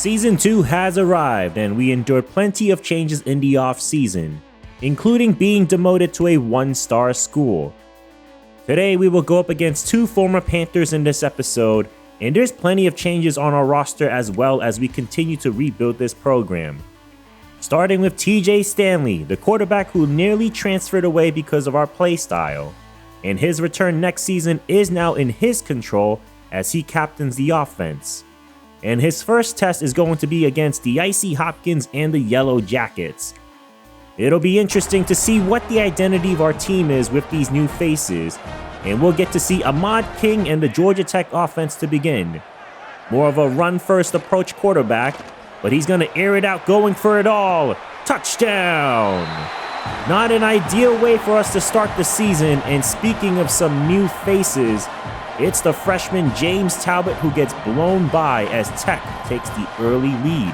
Season 2 has arrived, and we endured plenty of changes in the off-season, including being demoted to a one-star school. Today we will go up against two former Panthers in this episode, and there's plenty of changes on our roster as well as we continue to rebuild this program. Starting with TJ Stanley, the quarterback who nearly transferred away because of our play style, and his return next season is now in his control as he captains the offense. And his first test is going to be against the Icy Hopkins and the Yellow Jackets. It'll be interesting to see what the identity of our team is with these new faces, and we'll get to see Ahmad King and the Georgia Tech offense to begin. More of a run-first approach quarterback, but he's gonna air it out going for it all. Touchdown! Not an ideal way for us to start the season, and speaking of some new faces, it's the freshman James Talbot who gets blown by as Tech takes the early lead.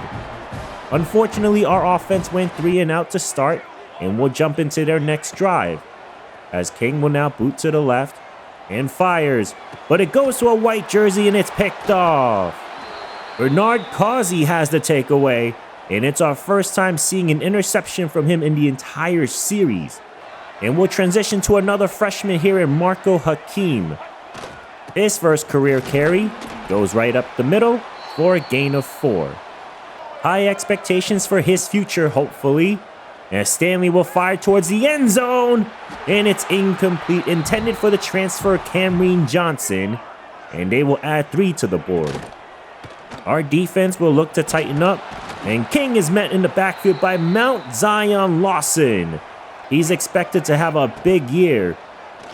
Unfortunately, our offense went 3 and out to start, and we'll jump into their next drive, as King will now boot to the left and fires, but it goes to a white jersey and it's picked off. Bernard Causey has the takeaway, and it's our first time seeing an interception from him in the entire series. And we'll transition to another freshman here in Marco Hakeem. His first career carry goes right up the middle for a gain of 4. High expectations for his future, hopefully, as Stanley will fire towards the end zone, and it's incomplete, intended for the transfer Camryn Johnson, and they will add 3 to the board. Our defense will look to tighten up, and King is met in the backfield by Mount Zion Lawson. He's expected to have a big year,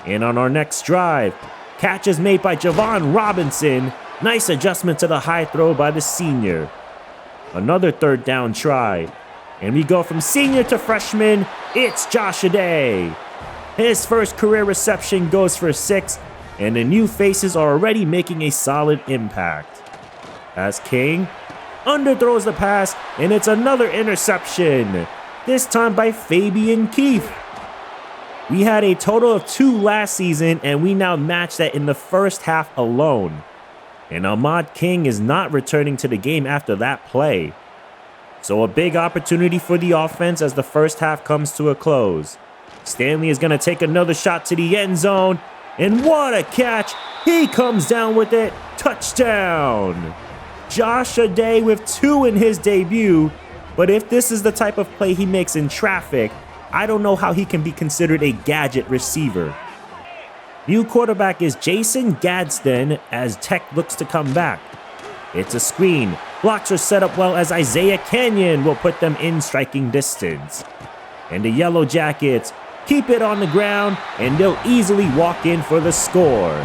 and on our next drive, catch is made by Javon Robinson. Nice adjustment to the high throw by the senior. Another third down try, and we go from senior to freshman. It's Josh Day. His first career reception goes for 6, and the new faces are already making a solid impact. As King underthrows the pass, and it's another interception, this time by Fabian Keith. We had a total of 2 last season, and we now match that in the first half alone. And Ahmad King is not returning to the game after that play. So a big opportunity for the offense as the first half comes to a close. Stanley is going to take another shot to the end zone, and what a catch! He comes down with it. Touchdown! Josh Day with 2 in his debut, but if this is the type of play he makes in traffic, I don't know how he can be considered a gadget receiver. New quarterback is Jason Gadsden as Tech looks to come back. It's a screen. Blocks are set up well as Isaiah Canyon will put them in striking distance. And the Yellow Jackets keep it on the ground, and they'll easily walk in for the score.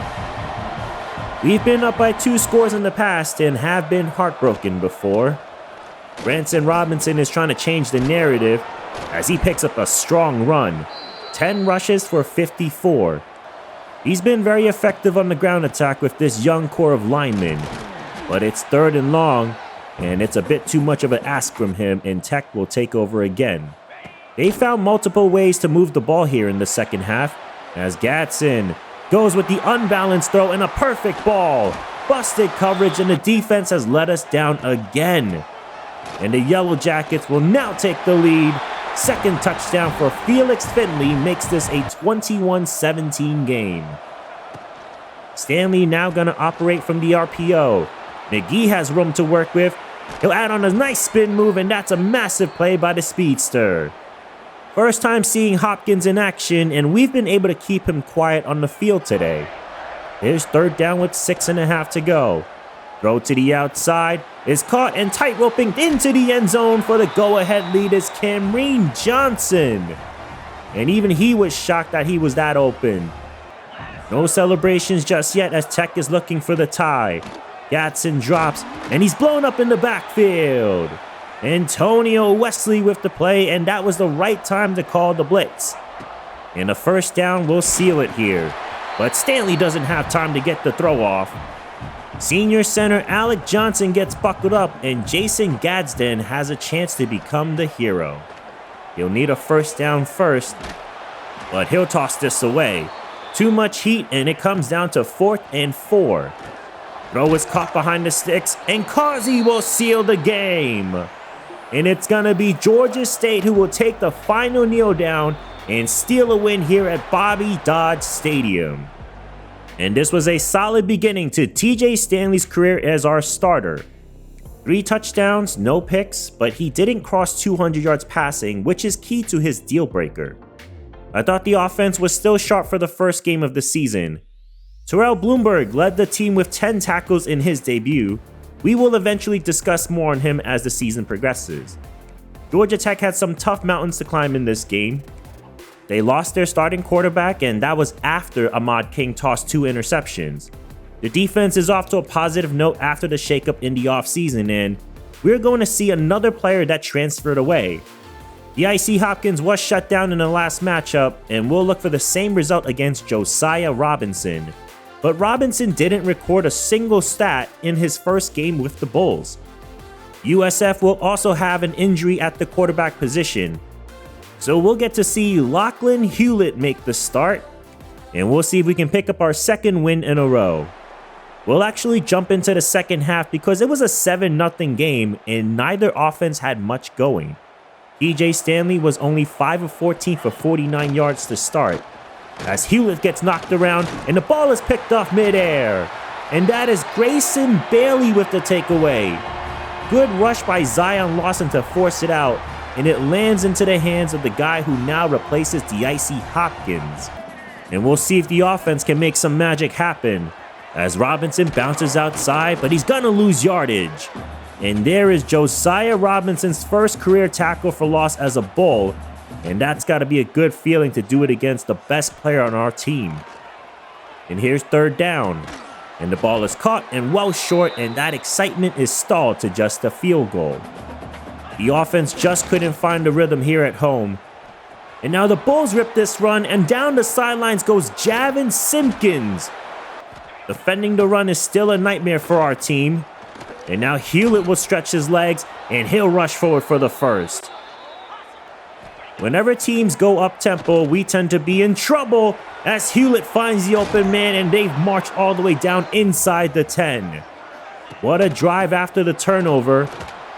We've been up by 2 scores in the past and have been heartbroken before. Branson Robinson is trying to change the narrative as he picks up a strong run. 10 rushes for 54. He's been very effective on the ground attack with this young core of linemen, but it's 3rd and long, and it's a bit too much of an ask from him, and Tech will take over again. They found multiple ways to move the ball here in the second half, as Gadsden goes with the unbalanced throw and a perfect ball. Busted coverage, and the defense has let us down again. And the Yellow Jackets will now take the lead. Second touchdown for Felix Finley makes this a 21-17 game. Stanley now gonna operate from the RPO. McGee has room to work with. He'll add on a nice spin move, and that's a massive play by the speedster. First time seeing Hopkins in action, and we've been able to keep him quiet on the field today. Here's 3rd down with 6.5 to go. Throw to the outside is caught and tightroping into the end zone for the go-ahead lead is Camryn Johnson. And even he was shocked that he was that open. No celebrations just yet as Tech is looking for the tie. Gatson drops, and he's blown up in the backfield. Antonio Wesley with the play, and that was the right time to call the blitz. And a first down will seal it here, but Stanley doesn't have time to get the throw off. Senior center Alec Johnson gets buckled up, and Jason Gadsden has a chance to become the hero. He'll need a first down first, but he'll toss this away. Too much heat, and it comes down to 4th and 4. Throw is caught behind the sticks, and Causey will seal the game. And it's going to be Georgia State who will take the final kneel down and steal a win here at Bobby Dodd Stadium. And this was a solid beginning to TJ Stanley's career as our starter. 3 touchdowns, no picks, but he didn't cross 200 yards passing, which is key to his deal breaker. I thought the offense was still sharp for the first game of the season. Terrell Bloomberg led the team with 10 tackles in his debut. We will eventually discuss more on him as the season progresses. Georgia Tech had some tough mountains to climb in this game. They lost their starting quarterback, and that was after Ahmad King tossed 2 interceptions. The defense is off to a positive note after the shakeup in the offseason, and we're going to see another player that transferred away. The IC Hopkins was shut down in the last matchup, and we'll look for the same result against Josiah Robinson. But Robinson didn't record a single stat in his first game with the Bulls. USF will also have an injury at the quarterback position, so we'll get to see Lachlan Hewlett make the start, and we'll see if we can pick up our second win in a row. We'll actually jump into the second half because it was a 7-0 game and neither offense had much going. TJ Stanley was only 5 of 14 for 49 yards to start, as Hewlett gets knocked around and the ball is picked off midair. And that is Grayson Bailey with the takeaway. Good rush by Zion Lawson to force it out, and it lands into the hands of the guy who now replaces D.I.C. Hopkins. And we'll see if the offense can make some magic happen, as Robinson bounces outside, but he's gonna lose yardage. And there is Josiah Robinson's first career tackle for loss as a Bull, and that's gotta be a good feeling to do it against the best player on our team. And here's third down, and the ball is caught and well short, and that excitement is stalled to just a field goal. The offense just couldn't find the rhythm here at home. And now the Bulls rip this run, and down the sidelines goes Javin Simpkins. Defending the run is still a nightmare for our team. And now Hewlett will stretch his legs, and he'll rush forward for the first. Whenever teams go up-tempo, we tend to be in trouble, as Hewlett finds the open man, and they've marched all the way down inside the 10. What a drive after the turnover.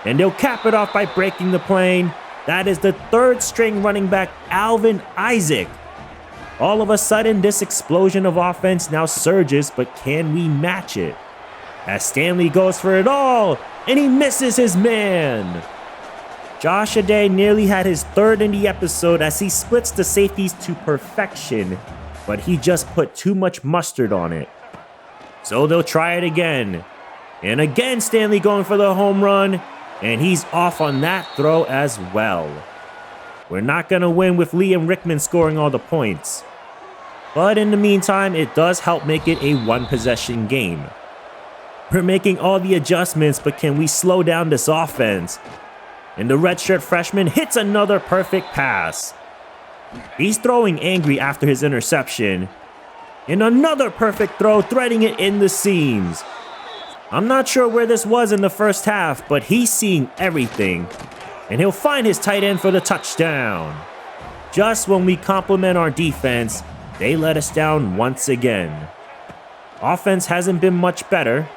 And they'll cap it off by breaking the plane. That is the third-string running back, Alvin Isaac. All of a sudden, this explosion of offense now surges, but can we match it? As Stanley goes for it all, and he misses his man. Josh Adai nearly had his third in the episode as he splits the safeties to perfection, but he just put too much mustard on it. So they'll try it again. And again, Stanley going for the home run, and he's off on that throw as well. We're not going to win with Liam Rickman scoring all the points. But in the meantime, it does help make it a one-possession game. We're making all the adjustments, but can we slow down this offense? And the redshirt freshman hits another perfect pass. He's throwing angry after his interception. And another perfect throw, threading it in the seams. I'm not sure where this was in the first half, but he's seeing everything. And he'll find his tight end for the touchdown. Just when we compliment our defense, they let us down once again. Offense hasn't been much better,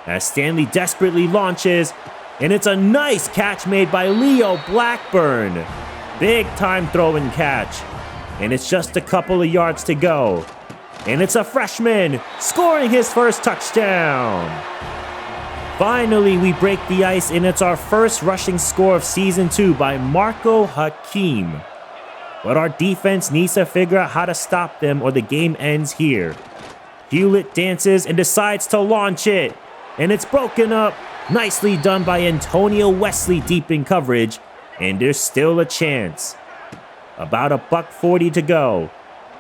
as Stanley desperately launches, and it's a nice catch made by Leo Blackburn. Big time throw and catch. And it's just a couple of yards to go. And it's a freshman scoring his first touchdown. Finally, we break the ice, and it's our first rushing score of Season 2 by Marco Hakeem. But our defense needs to figure out how to stop them or the game ends here. Hewlett dances and decides to launch it. And it's broken up. Nicely done by Antonio Wesley deep in coverage. And there's still a chance. About $1:40 to go.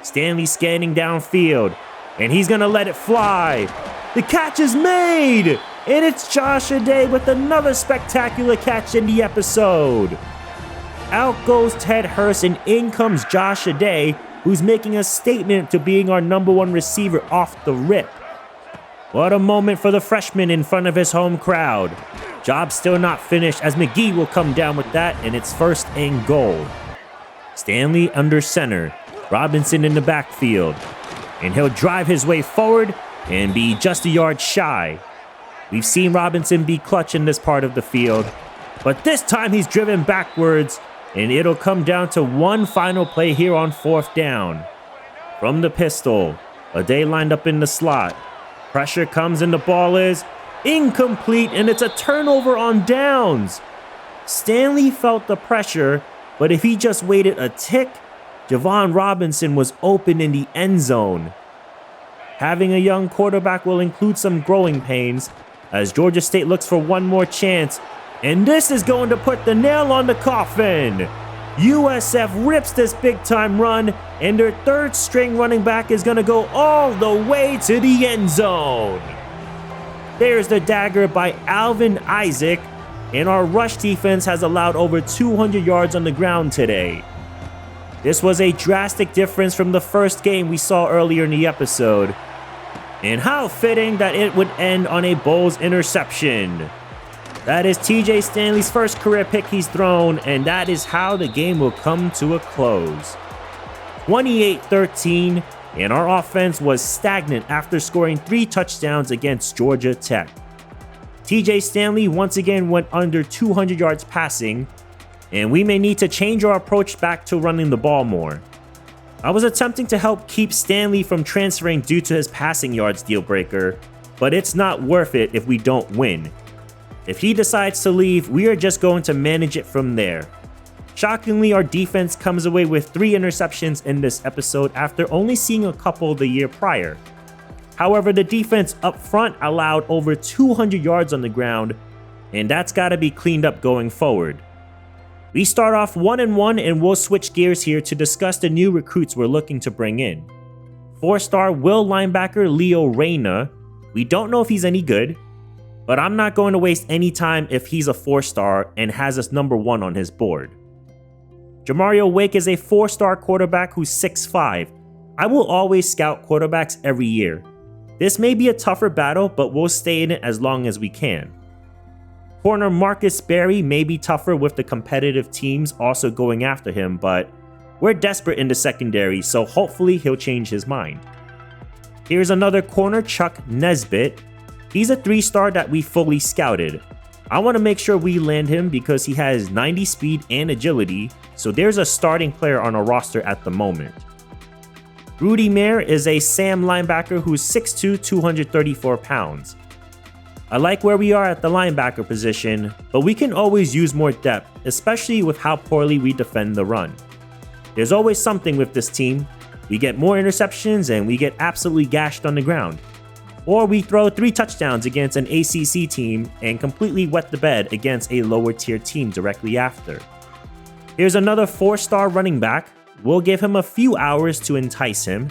Stanley scanning downfield. And he's going to let it fly. The catch is made. And it's Josh Adai with another spectacular catch in the episode. Out goes Ted Hurst, and in comes Josh Adai, who's making a statement to being our #1 receiver off the rip. What a moment for the freshman in front of his home crowd. Job still not finished, as McGee will come down with that, and it's 1st and goal. Stanley under center, Robinson in the backfield, and he'll drive his way forward and be just a yard shy. We've seen Robinson be clutch in this part of the field, but this time he's driven backwards, and it'll come down to one final play here on 4th down. From the pistol, Ade lined up in the slot. Pressure comes and the ball is incomplete, and it's a turnover on downs. Stanley felt the pressure, but if he just waited a tick, Javon Robinson was open in the end zone. Having a young quarterback will include some growing pains as Georgia State looks for one more chance, and this is going to put the nail on the coffin. USF rips this big-time run, and their 3rd string running back is going to go all the way to the end zone. There's the dagger by Alvin Isaac, and our rush defense has allowed over 200 yards on the ground today. This was a drastic difference from the first game we saw earlier in the episode. And how fitting that it would end on a Bowles interception. That is TJ Stanley's first career pick he's thrown, and that is how the game will come to a close. 28-13, and our offense was stagnant after scoring 3 touchdowns against Georgia Tech. TJ Stanley once again went under 200 yards passing, and we may need to change our approach back to running the ball more. I was attempting to help keep Stanley from transferring due to his passing yards deal breaker, but it's not worth it if we don't win. If he decides to leave, we are just going to manage it from there. Shockingly, our defense comes away with 3 interceptions in this episode after only seeing a couple the year prior. However, the defense up front allowed over 200 yards on the ground, and that's got to be cleaned up going forward. We start off 1-1, and we'll switch gears here to discuss the new recruits we're looking to bring in. 4-star will linebacker Leo Reyna. We don't know if he's any good, but I'm not going to waste any time if he's a 4-star and has us number 1 on his board. Jamario Wake is a 4-star quarterback who's 6'5". I will always scout quarterbacks every year. This may be a tougher battle, but we'll stay in it as long as we can. Corner Marcus Berry may be tougher with the competitive teams also going after him, but we're desperate in the secondary, so hopefully he'll change his mind. Here's another corner, Chuck Nesbitt. He's a 3-star that we fully scouted. I want to make sure we land him because he has 90 speed and agility, so there's a starting player on our roster at the moment. Rudy Mayer is a Sam linebacker who's 6'2", 234 pounds. I like where we are at the linebacker position, but we can always use more depth, especially with how poorly we defend the run. There's always something with this team. We get more interceptions and we get absolutely gashed on the ground. Or we throw 3 touchdowns against an ACC team and completely wet the bed against a lower tier team directly after. Here's another 4-star running back. We'll give him a few hours to entice him.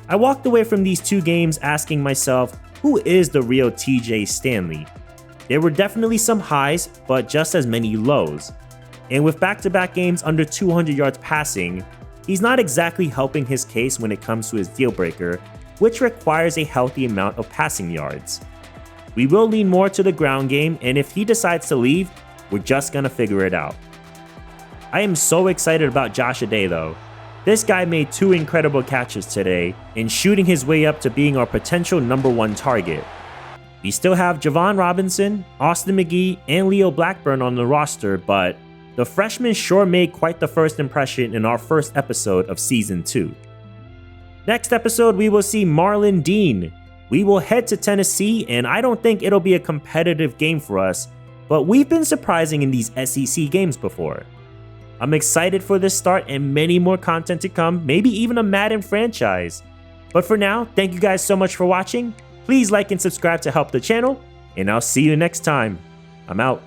I walked away from these 2 games asking myself, who is the real TJ Stanley? There were definitely some highs, but just as many lows. And with back-to-back games under 200 yards passing, he's not exactly helping his case when it comes to his deal breaker, which requires a healthy amount of passing yards. We will lean more to the ground game, and if he decides to leave, we're just gonna figure it out. I am so excited about Josh Ade though. This guy made 2 incredible catches today and shooting his way up to being our potential number 1 target. We still have Javon Robinson, Austin McGee, and Leo Blackburn on the roster, but the freshman sure made quite the first impression in our first episode of Season 2. Next episode, we will see Marlon Dean. We will head to Tennessee, and I don't think it'll be a competitive game for us, but we've been surprising in these SEC games before. I'm excited for this start and many more content to come, maybe even a Madden franchise. But for now, thank you guys so much for watching. Please like and subscribe to help the channel, and I'll see you next time. I'm out.